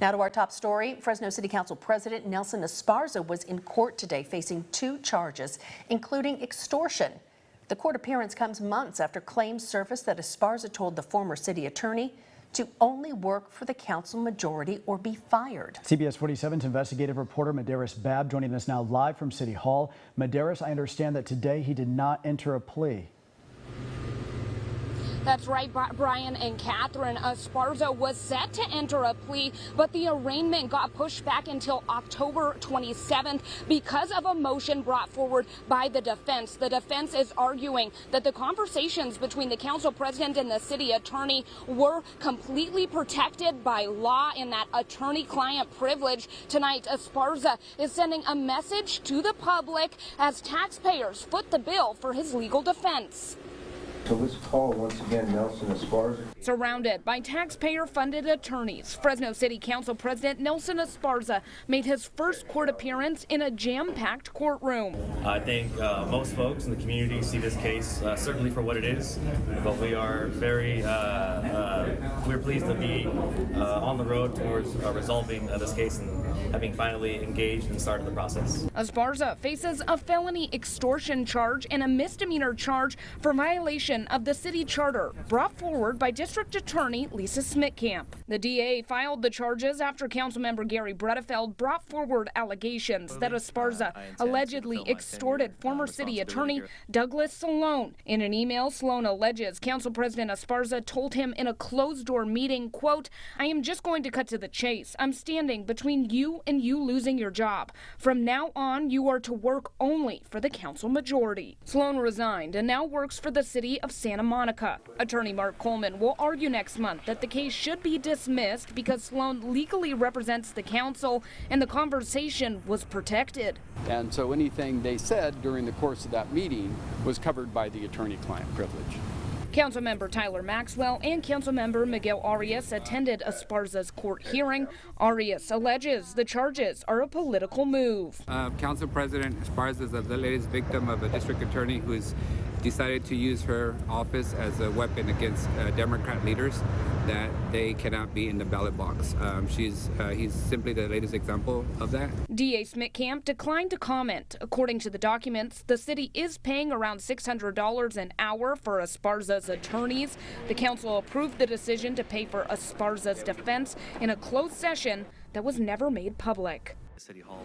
Now to our top story. Fresno City Council President Nelson Esparza was in court today facing 2 charges, including extortion. The court appearance comes months after claims surfaced that Esparza told the former city attorney to only work for the council majority or be fired. CBS 47's investigative reporter Medeiros Babb joining us now live from City Hall. Medeiros, I understand that today he did not enter a plea. That's right, Brian and Catherine. Esparza was set to enter a plea, but the arraignment got pushed back until October 27th because of a motion brought forward by the defense. The defense is arguing that the conversations between the council president and the city attorney were completely protected by law in that attorney-client privilege. Tonight, Esparza is sending a message to the public as taxpayers foot the bill for his legal defense. So let's call once again Nelson Esparza. Surrounded by taxpayer-funded attorneys, Fresno City Council President Nelson Esparza made his first court appearance in a jam-packed courtroom. I think most folks in the community see this case certainly for what it is, but we are very we're pleased to be on the road towards resolving this case and having finally engaged and started the process. Esparza faces a felony extortion charge and a misdemeanor charge for violation of the city charter brought forward by District Attorney Lisa Smitkamp. The DA filed the charges after Councilmember Gary Bredefeld brought forward allegations that Esparza allegedly extorted former city attorney Douglas Salone. In an email, Salone alleges Council President Esparza told him in a closed-door meeting, quote, "I am just going to cut to the chase. I'm standing between you and you losing your job. From now on, you are to work only for the council majority." Salone resigned and now works for the city of Santa Monica. Attorney Mark Coleman will argue next month that the case should be dismissed because Salone legally represents the council and the conversation was protected. And so anything they said during the course of that meeting was covered by the attorney-client privilege. Councilmember Tyler Maxwell and Councilmember Miguel Arias attended Esparza's court hearing. Arias alleges the charges are a political move. Council President Esparza is the latest victim of a district attorney who's decided to use her office as a weapon against Democrat leaders that they cannot be in the ballot box. He's simply the latest example of that. DA Smitkamp declined to comment. According to the documents, the city is paying around $600 an hour for Esparza's attorneys. The council approved the decision to pay for Esparza's defense in a closed session that was never made public. City Hall.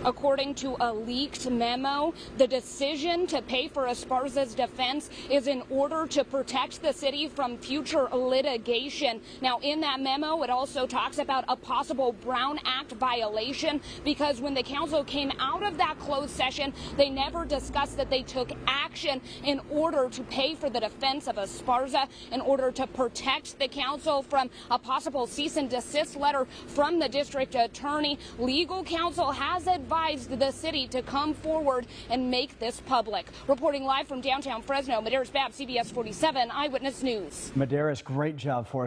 According to a leaked memo, the decision to pay for Esparza's defense is in order to protect the city from future litigation. Now, in that memo, it also talks about a possible Brown Act violation because when the council came out of that closed session, they never discussed that they took action in order to pay for the defense of Esparza, in order to protect the council from a possible cease and desist letter from the district attorney. Legal counsel has advised the city to come forward and make this public. Reporting live from downtown Fresno, Medeiros Babb, CBS 47 Eyewitness News. Medeiros, great job for us.